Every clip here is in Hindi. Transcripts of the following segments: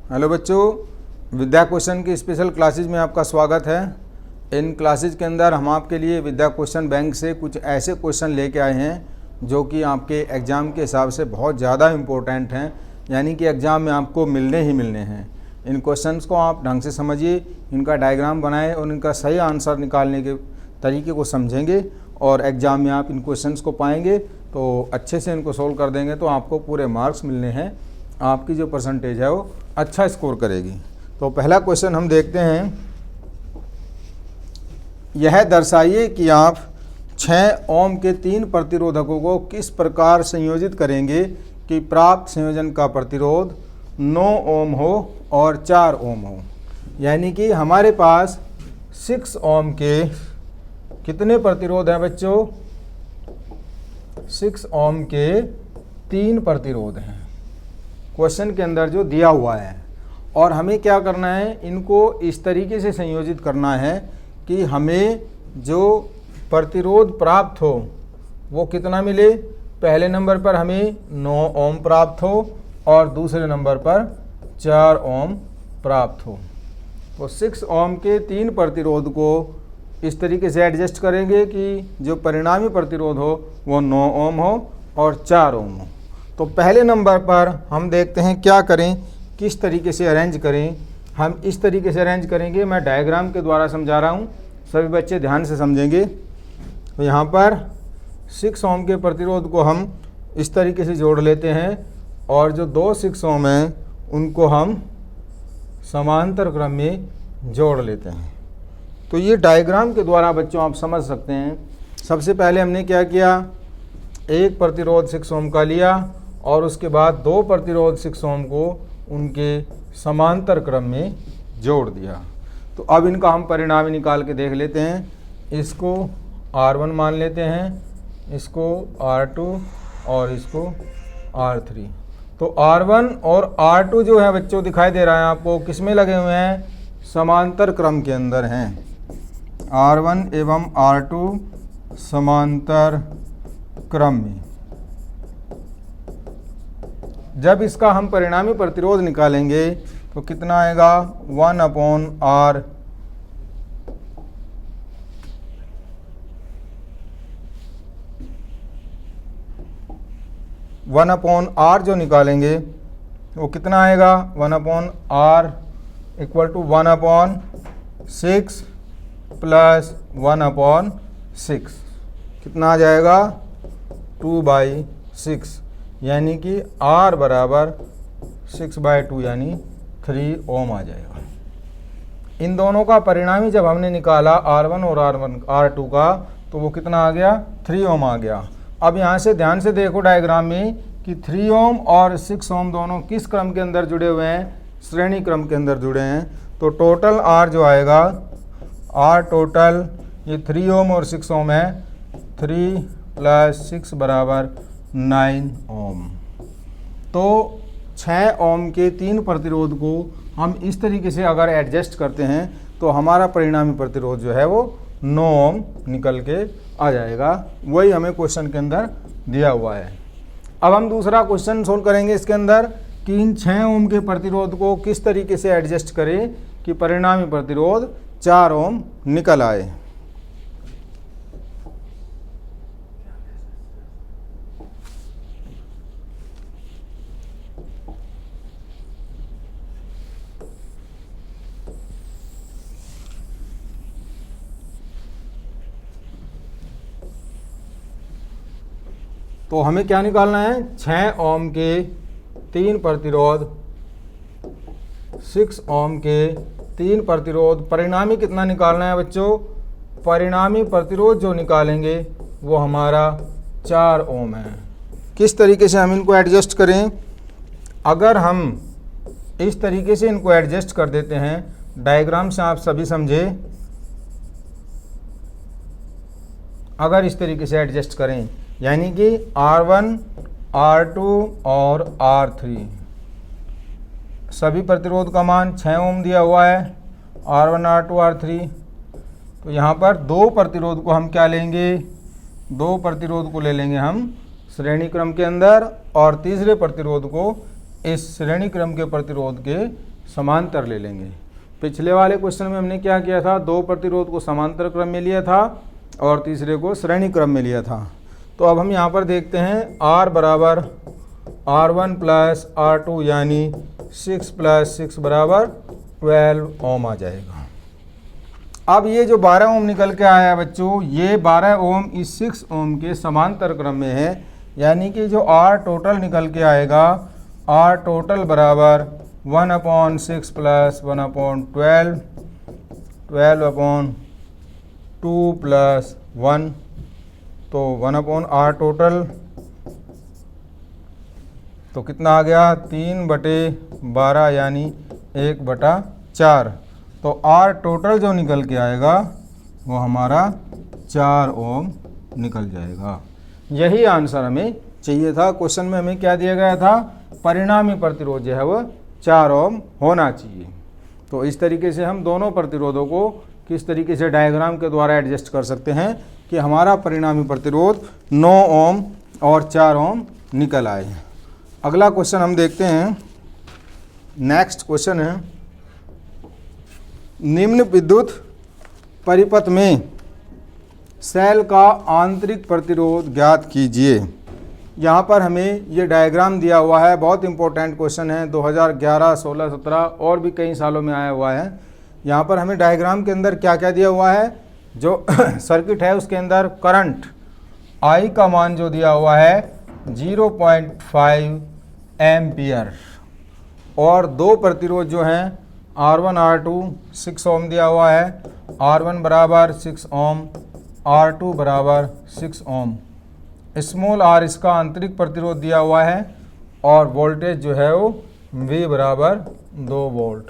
हेलो बच्चों, विद्या क्वेश्चन की स्पेशल क्लासेज में आपका स्वागत है। इन क्लासेज के अंदर हम आपके लिए विद्या क्वेश्चन बैंक से कुछ ऐसे क्वेश्चन लेके आए हैं जो कि आपके एग्ज़ाम के हिसाब से बहुत ज़्यादा इम्पोर्टेंट हैं, यानी कि एग्ज़ाम में आपको मिलने ही मिलने हैं। इन क्वेश्चंस को आप ढंग से समझिए, इनका डायग्राम बनाएं और इनका सही आंसर निकालने के तरीके को समझेंगे और एग्ज़ाम में आप इन क्वेश्चंस को पाएंगे तो अच्छे से इनको सोल्व कर देंगे तो आपको पूरे मार्क्स मिलने हैं। आपकी जो परसेंटेज है वो अच्छा स्कोर करेगी। तो पहला क्वेश्चन हम देखते हैं। यह दर्शाइए कि आप 6 ओम के 3 प्रतिरोधकों को किस प्रकार संयोजित करेंगे कि प्राप्त संयोजन का प्रतिरोध 9 ओम हो और 4 ओम हो। यानी कि हमारे पास 6 ओम के कितने प्रतिरोध हैं बच्चों? 6 ओम के 3 प्रतिरोध हैं क्वेश्चन के अंदर जो दिया हुआ है, और हमें क्या करना है, इनको इस तरीके से संयोजित करना है कि हमें जो प्रतिरोध प्राप्त हो वो कितना मिले। पहले नंबर पर हमें 9 ओम प्राप्त हो और दूसरे नंबर पर 4 ओम प्राप्त हो। तो 6 ओम के 3 प्रतिरोध को इस तरीके से एडजस्ट करेंगे कि जो परिणामी प्रतिरोध हो वो 9 ओम हो और 4 ओम हो। तो पहले नंबर पर हम देखते हैं क्या करें, किस तरीके से अरेंज करें। हम इस तरीके से अरेंज करेंगे, मैं डायग्राम के द्वारा समझा रहा हूँ, सभी बच्चे ध्यान से समझेंगे। तो यहाँ पर 6 ओम के प्रतिरोध को हम इस तरीके से जोड़ लेते हैं और जो 2 6 ओम हैं उनको हम समांतर क्रम में जोड़ लेते हैं। तो ये डायग्राम के द्वारा बच्चों आप समझ सकते हैं। सबसे पहले हमने क्या किया, एक प्रतिरोध 6 ओम का लिया और उसके बाद 2 प्रतिरोध 6 ओम को उनके समांतर क्रम में जोड़ दिया। तो अब इनका हम परिणामी निकाल के देख लेते हैं। इसको R1 मान लेते हैं, इसको R2 और इसको R3। तो R1 और R2 जो है बच्चों दिखाई दे रहा है आपको, किस में लगे हुए हैं? समांतर क्रम के अंदर हैं। R1 एवं R2 समांतर क्रम में। जब इसका हम परिणामी प्रतिरोध निकालेंगे तो कितना आएगा? 1/R 1/R जो निकालेंगे वो कितना आएगा? 1/R इक्वल टू 1/6 प्लस 1/6 कितना आ जाएगा? 2/6, यानी कि R बराबर 6/2 यानी 3 ओम आ जाएगा। इन दोनों का परिणामी जब हमने निकाला R1 और R2 का, तो वो कितना आ गया? 3 ओम आ गया। अब यहाँ से ध्यान से देखो डायग्राम में कि 3 ओम और 6 ओम दोनों किस क्रम के अंदर जुड़े हुए हैं? श्रेणी क्रम के अंदर जुड़े हैं। तो टोटल R जो आएगा, R टोटल, ये 3 ओम और 6 ओम है, 3 + 6 बराबर 9 ओम। तो 6 ओम के 3 प्रतिरोध को हम इस तरीके से अगर एडजस्ट करते हैं तो हमारा परिणामी प्रतिरोध जो है वो 9 ओम निकल के आ जाएगा। वही हमें क्वेश्चन के अंदर दिया हुआ है। अब हम दूसरा क्वेश्चन सोल्व करेंगे इसके अंदर कि इन 6 ओम के प्रतिरोध को किस तरीके से एडजस्ट करें कि परिणामी प्रतिरोध 4 ओम निकल आए। तो हमें क्या निकालना है? 6 ओम के 3 प्रतिरोध, 6 ओम के 3 प्रतिरोध, परिणामी कितना निकालना है बच्चों? परिणामी प्रतिरोध जो निकालेंगे वो हमारा 4 ओम है। किस तरीके से हम इनको एडजस्ट करें? अगर हम इस तरीके से इनको एडजस्ट कर देते हैं, डायग्राम से आप सभी समझे, अगर इस तरीके से एडजस्ट करें यानी कि R1, R2 और R3 सभी प्रतिरोध का मान 6 ओम दिया हुआ है, R1, R2, R3। तो यहाँ पर 2 प्रतिरोध को हम क्या लेंगे? 2 प्रतिरोध को ले लेंगे हम श्रेणी क्रम के अंदर और तीसरे प्रतिरोध को इस श्रेणी क्रम के प्रतिरोध के समांतर ले लेंगे। पिछले वाले क्वेश्चन में हमने क्या किया था, दो प्रतिरोध को समांतर क्रम में लिया था और तीसरे को श्रेणी क्रम में लिया था। तो अब हम यहाँ पर देखते हैं R बराबर R1 प्लस R2 यानी 6 प्लस 6 बराबर 12 ओम आ जाएगा। अब ये जो 12 ओम निकल के आया बच्चों, ये 12 ओम इस 6 ओम के समांतर क्रम में है, यानी कि जो R टोटल निकल के आएगा, R टोटल बराबर 1/6 प्लस 1/12, 12/2 प्लस 1, तो 1/R टोटल तो कितना आ गया, 3/12 यानी 1/4। तो R टोटल जो निकल के आएगा वो हमारा 4 ओम निकल जाएगा। यही आंसर हमें चाहिए था। क्वेश्चन में हमें क्या दिया गया था, परिणामी प्रतिरोध जो है वो 4 ओम होना चाहिए। तो इस तरीके से हम दोनों प्रतिरोधों को किस तरीके से डायग्राम के द्वारा एडजस्ट कर सकते हैं कि हमारा परिणामी प्रतिरोध 9 ओम और 4 ओम निकल आए। अगला क्वेश्चन हम देखते हैं। नेक्स्ट क्वेश्चन है, निम्न विद्युत परिपथ में सेल का आंतरिक प्रतिरोध ज्ञात कीजिए। यहाँ पर हमें ये डायग्राम दिया हुआ है, बहुत इंपॉर्टेंट क्वेश्चन है, 2011, 16, 17 और भी कई सालों में आया हुआ है। यहाँ पर हमें डायग्राम के अंदर क्या क्या दिया हुआ है, जो सर्किट है उसके अंदर करंट I का मान जो दिया हुआ है 0.5 एम्पियर और दो प्रतिरोध जो हैं R1 R2 6 ओम दिया हुआ है, R1 बराबर 6 ओम, R2 बराबर 6 ओम। स्मॉल r इसका आंतरिक प्रतिरोध दिया हुआ है और वोल्टेज जो है वो V बराबर 2 वोल्ट।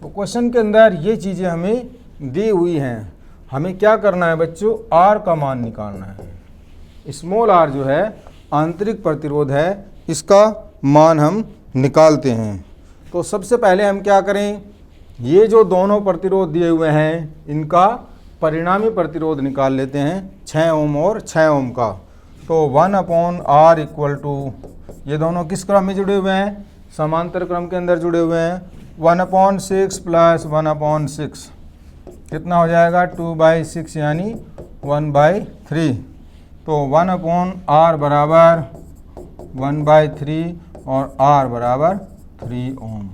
तो क्वेश्चन के अंदर ये चीज़ें हमें दी हुई हैं। हमें क्या करना है बच्चों, R का मान निकालना है। स्मॉल r जो है आंतरिक प्रतिरोध है, इसका मान हम निकालते हैं। तो सबसे पहले हम क्या करें, ये जो दोनों प्रतिरोध दिए हुए हैं इनका परिणामी प्रतिरोध निकाल लेते हैं, 6 ओम और 6 ओम का। तो 1/R इक्वल टू, ये दोनों किस क्रम में जुड़े हुए हैं, समांतर क्रम के अंदर जुड़े हुए हैं। 1/6 प्लस 1/6 कितना हो जाएगा, 2/6 यानी 1/3। तो 1/R बराबर 1/3 और R बराबर 3 ओम।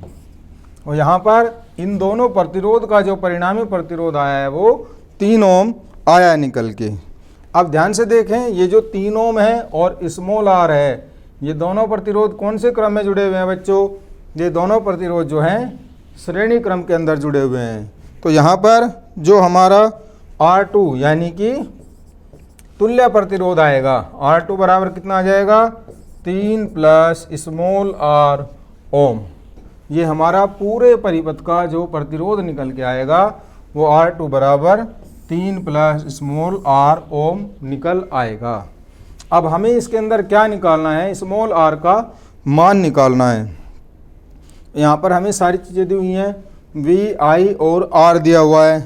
और यहाँ पर इन दोनों प्रतिरोध का जो परिणामी प्रतिरोध आया है वो 3 ओम आया निकल के। अब ध्यान से देखें, ये जो 3 ओम है और स्मॉल r है, ये दोनों प्रतिरोध कौन से क्रम में जुड़े हुए हैं बच्चों, ये दोनों प्रतिरोध जो हैं श्रेणी क्रम के अंदर जुड़े हुए हैं। तो यहाँ पर जो हमारा R2 यानी कि तुल्य प्रतिरोध आएगा, R2 बराबर कितना आ जाएगा, 3 प्लस स्मॉल r ओम। ये हमारा पूरे परिपथ का जो प्रतिरोध निकल के आएगा वो R2 बराबर 3 प्लस स्मॉल r ओम निकल आएगा। अब हमें इसके अंदर क्या निकालना है, स्मॉल r का मान निकालना है। यहाँ पर हमें सारी चीज़ें दी हुई हैं, V, I और R दिया हुआ है।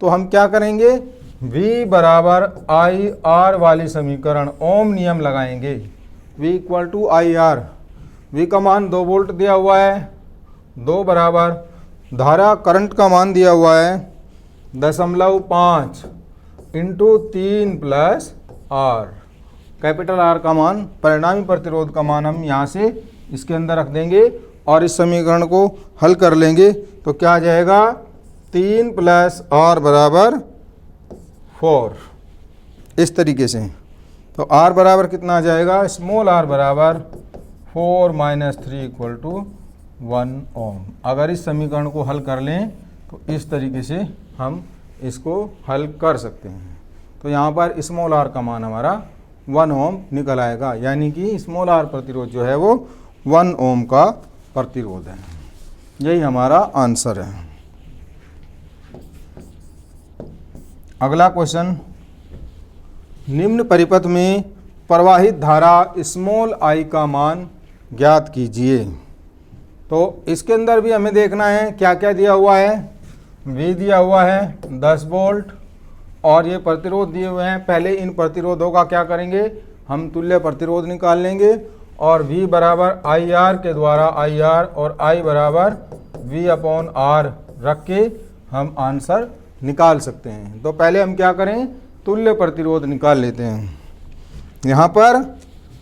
तो हम क्या करेंगे, V बराबर I R वाली समीकरण ओम नियम लगाएंगे। V equal to IR, V का मान 2 वोल्ट दिया हुआ है, 2 बराबर धारा करंट का मान दिया हुआ है 0.5 into 3 plus R, capital R का मान, परिणामी प्रतिरोध का मान हम यहाँ से इसके अंदर रख देंगे और इस समीकरण को हल कर लेंगे। तो क्या आ जाएगा, 3 प्लस R बराबर 4, इस तरीके से। तो R बराबर कितना आ जाएगा, स्मॉल r बराबर 4 माइनस 3 इक्वल टू 1 ओम। अगर इस समीकरण को हल कर लें तो इस तरीके से हम इसको हल कर सकते हैं। तो यहाँ पर स्मॉल r का मान हमारा 1 ओम निकल आएगा, यानी कि स्मॉल r प्रतिरोध जो है वो 1 ओम का प्रतिरोध है। यही हमारा आंसर है। अगला क्वेश्चन, निम्न परिपथ में प्रवाहित धारा स्मॉल i का मान ज्ञात कीजिए। तो इसके अंदर भी हमें देखना है क्या क्या दिया हुआ है। V दिया हुआ है 10 वोल्ट और ये प्रतिरोध दिए हुए हैं। पहले इन प्रतिरोधों का क्या करेंगे, हम तुल्य प्रतिरोध निकाल लेंगे और V बराबर IR के द्वारा IR और I बराबर V/R रख के हम आंसर निकाल सकते हैं। तो पहले हम क्या करें, तुल्य प्रतिरोध निकाल लेते हैं। यहाँ पर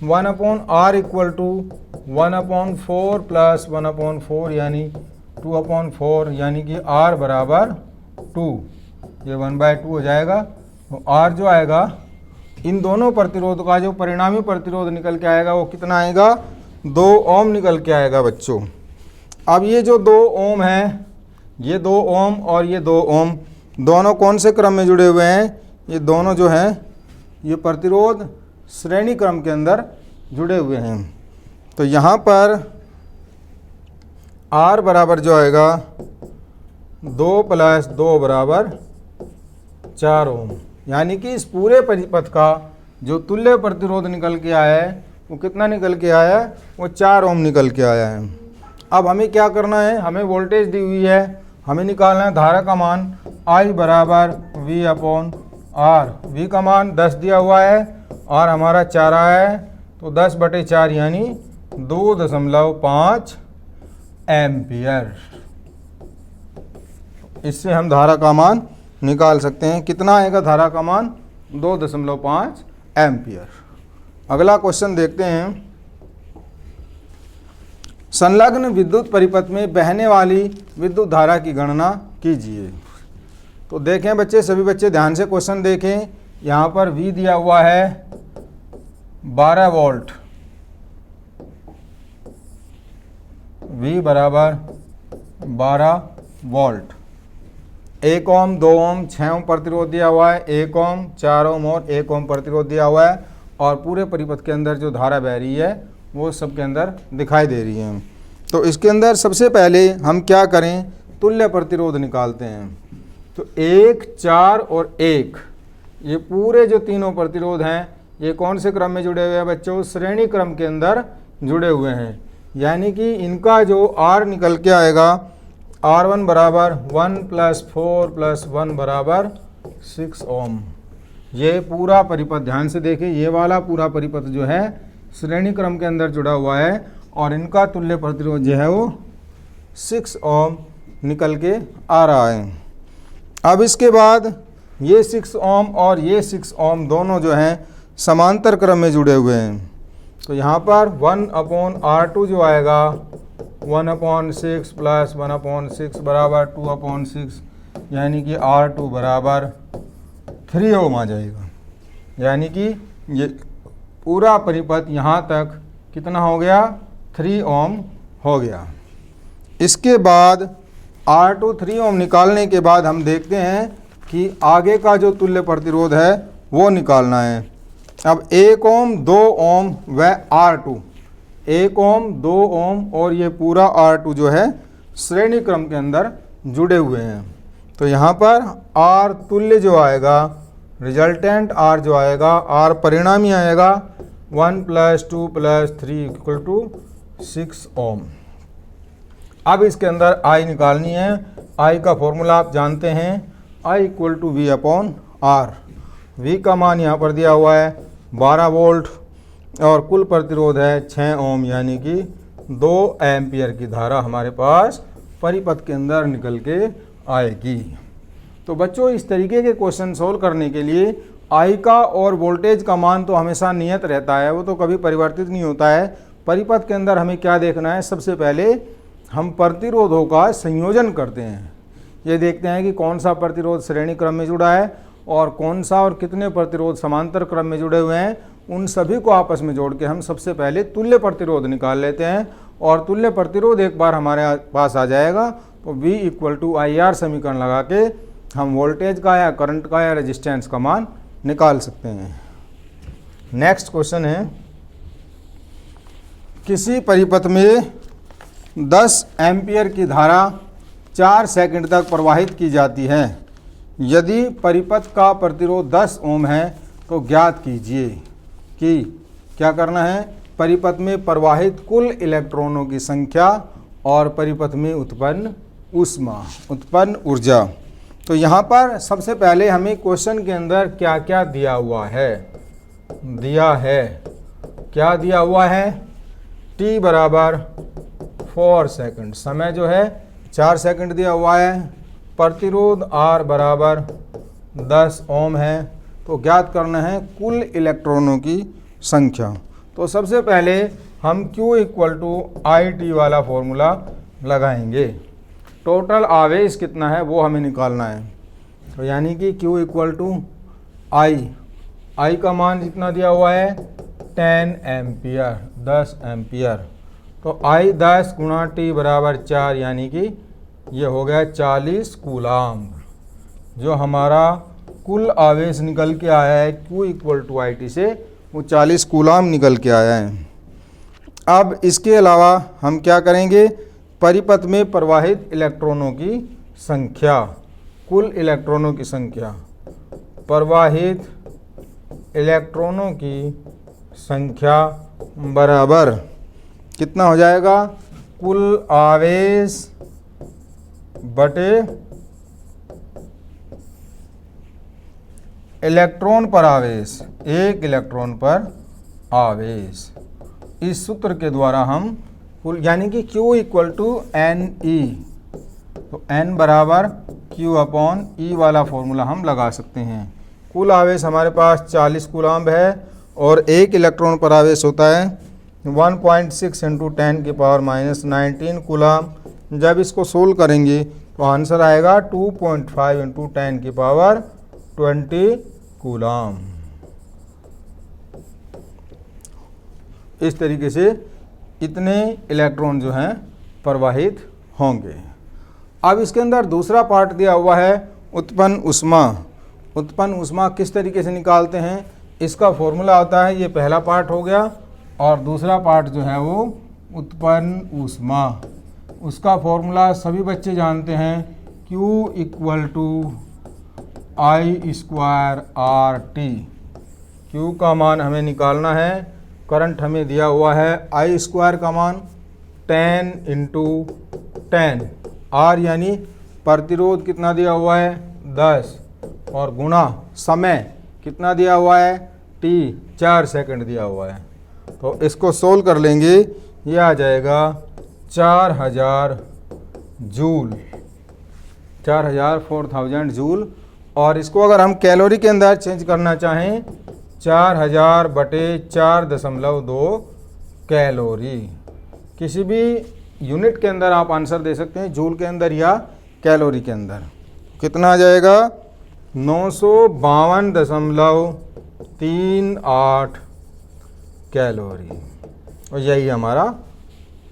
1/R इक्वल टू 1/4 प्लस 1/4 यानी 2/4 यानी कि R बराबर 2, ये 1/2 हो जाएगा। तो R जो आएगा, इन दोनों प्रतिरोध का जो परिणामी प्रतिरोध निकल के आएगा वो कितना आएगा, 2 ओम निकल के आएगा बच्चों। अब ये जो 2 ओम है, ये 2 ओम और ये 2 ओम दोनों कौन से क्रम में जुड़े हुए हैं, ये दोनों जो हैं ये प्रतिरोध श्रेणी क्रम के अंदर जुड़े हुए हैं। तो यहाँ पर R बराबर जो आएगा 2 + 2 बराबर 4 ओम, यानी कि इस पूरे परिपथ का जो तुल्य प्रतिरोध निकल के आया है वो कितना निकल के आया है, वो 4 ओम निकल के आया है। अब हमें क्या करना है, हमें वोल्टेज दी हुई है, हमें निकालना है धारा का मान I बराबर V/R। V का मान 10 दिया हुआ है और हमारा 4 आया है, तो 10/4 यानी 2.5 एम्पियर। इससे हम धारा का मान निकाल सकते हैं। कितना आएगा धारा का मान, 2.5 एम्पियर। अगला क्वेश्चन देखते हैं। संलग्न विद्युत परिपथ में बहने वाली विद्युत धारा की गणना कीजिए। तो देखें बच्चे, सभी बच्चे ध्यान से क्वेश्चन देखें। यहाँ पर V दिया हुआ है 12 वोल्ट, V बराबर 12 वोल्ट। 1 ओम, 2 ओम, 6 ओम प्रतिरोध दिया हुआ है, 1 ओम, 4 ओम और 1 ओम प्रतिरोध दिया हुआ है, और पूरे परिपथ के अंदर जो धारा बह रही है वो सबके अंदर दिखाई दे रही है। तो इसके अंदर सबसे पहले हम क्या करें, तुल्य प्रतिरोध निकालते हैं। तो 1, 4 और 1 ये पूरे जो तीनों प्रतिरोध हैं ये कौन से क्रम में जुड़े हुए हैं बच्चों, श्रेणी क्रम के अंदर जुड़े हुए हैं। यानी कि इनका जो R निकल के आएगा, R1 बराबर 1 + 4 + 1 बराबर 6 ओम। ये पूरा परिपथ ध्यान से देखें, ये वाला पूरा परिपथ जो है श्रेणी क्रम के अंदर जुड़ा हुआ है और इनका तुल्य प्रतिरोध जो है वो 6 ओम निकल के आ रहा है। अब इसके बाद ये 6 ओम और ये 6 ओम दोनों जो हैं समांतर क्रम में जुड़े हुए हैं। तो यहाँ पर 1/R2 जो आएगा 1/6 + 1/6 बराबर 2/6 यानी कि R2 बराबर 3 ओम आ जाएगा। यानी कि ये पूरा परिपथ यहाँ तक कितना हो गया, 3 ओम हो गया। इसके बाद R2 3 ओम निकालने के बाद हम देखते हैं कि आगे का जो तुल्य प्रतिरोध है वो निकालना है। अब 1 ओम, 2 ओम व R2, 1 ओम, 2 ओम और ये पूरा R2 जो है श्रेणी क्रम के अंदर जुड़े हुए हैं। तो यहाँ पर R तुल्य जो आएगा, रिजल्टेंट R जो आएगा, R परिणामी आएगा 1 + 2 + 3 = 6 ओम। अब इसके अंदर I निकालनी है। I का फॉर्मूला आप जानते हैं, I = V/R। V का मान यहाँ पर दिया हुआ है 12 वोल्ट और कुल प्रतिरोध है 6 ओम, यानी कि 2 एम्पियर की धारा हमारे पास परिपथ के अंदर निकल के आएगी। तो बच्चों, इस तरीके के क्वेश्चन सोल्व करने के लिए I का और वोल्टेज का मान तो हमेशा नियत रहता है, वो तो कभी परिवर्तित नहीं होता है। परिपथ के अंदर हमें क्या देखना है, सबसे पहले हम प्रतिरोधों का संयोजन करते हैं। ये देखते हैं कि कौन सा प्रतिरोध श्रेणी क्रम में जुड़ा है और कौन सा और कितने प्रतिरोध समांतर क्रम में जुड़े हुए हैं। उन सभी को आपस में जोड़ के हम सबसे पहले तुल्य प्रतिरोध निकाल लेते हैं, और तुल्य प्रतिरोध एक बार हमारे पास आ जाएगा तो V = IR समीकरण लगा के हम वोल्टेज का या करंट का या रेजिस्टेंस का मान निकाल सकते हैं। नेक्स्ट क्वेश्चन है, किसी परिपथ में 10 एम्पियर की धारा 4 सेकंड तक प्रवाहित की जाती है। यदि परिपथ का प्रतिरोध 10 ओम है तो ज्ञात कीजिए कि क्या करना है, परिपथ में प्रवाहित कुल इलेक्ट्रॉनों की संख्या और परिपथ में उत्पन्न ऊर्जा। तो यहाँ पर सबसे पहले हमें क्वेश्चन के अंदर क्या क्या दिया हुआ है, क्या दिया हुआ है, t बराबर 4 सेकंड, समय जो है 4 सेकंड दिया हुआ है, प्रतिरोध R बराबर 10 ओम है। तो ज्ञात करना है कुल इलेक्ट्रॉनों की संख्या। तो सबसे पहले हम Q इक्वल टू IT वाला फॉर्मूला लगाएंगे। टोटल आवेश कितना है वो हमें निकालना है। तो यानी कि Q इक्वल टू I का मान जितना दिया हुआ है 10 एम्पियर, 10 एम्पियर। तो I 10 गुणा T बराबर 4, यानी कि ये हो गया 40 कूलाम्ब। जो हमारा कुल आवेश निकल के आया है Q इक्वल टू IT से, वो 40 कूलाम्ब निकल के आया है। अब इसके अलावा हम क्या करेंगे, परिपथ में प्रवाहित इलेक्ट्रॉनों की संख्या, कुल इलेक्ट्रॉनों की संख्या, प्रवाहित इलेक्ट्रॉनों की संख्या बराबर कितना हो जाएगा, कुल आवेश बटे इलेक्ट्रॉन पर आवेश, एक इलेक्ट्रॉन पर आवेश। इस सूत्र के द्वारा हम कुल, यानी कि Q इक्वल टू NE, तो N बराबर Q अपॉन E वाला फॉर्मूला हम लगा सकते हैं। कुल आवेश हमारे पास 40 कूलाम्ब है और एक इलेक्ट्रॉन पर आवेश होता है 1.6 इंटू 10 की पावर माइनस 19 कूलाम्ब। जब इसको सोल्व करेंगे तो आंसर आएगा 2.5 इंटू 10 की पावर 20 कूलाम्ब। इस तरीके से इतने इलेक्ट्रॉन जो हैं प्रवाहित होंगे। अब इसके अंदर दूसरा पार्ट दिया हुआ है उत्पन्न ऊष्मा। उत्पन्न ऊष्मा किस तरीके से निकालते हैं, इसका फॉर्मूला होता है, ये पहला पार्ट हो गया। और दूसरा पार्ट जो है वो उत्पन्न ऊष्मा, उसका फॉर्मूला सभी बच्चे जानते हैं, Q equal to I square RT। Q का मान हमें निकालना है, करंट हमें दिया हुआ है I स्क्वायर का मान 10 इंटू 10, R यानी प्रतिरोध कितना दिया हुआ है 10, और गुणा समय कितना दिया हुआ है T 4 सेकंड दिया हुआ है। तो इसको सोल्व कर लेंगे, ये आ जाएगा 4000 जूल, 4000 जूल। और इसको अगर हम कैलोरी के अंदर चेंज करना चाहें, 4000 बटे 4.2 कैलोरी। किसी भी यूनिट के अंदर आप आंसर दे सकते हैं, जूल के अंदर या कैलोरी के अंदर। कितना आ जाएगा 952.38 कैलोरी, और यही हमारा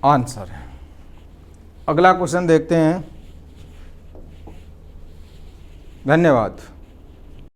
आंसर है। अगला क्वेश्चन देखते हैं। धन्यवाद।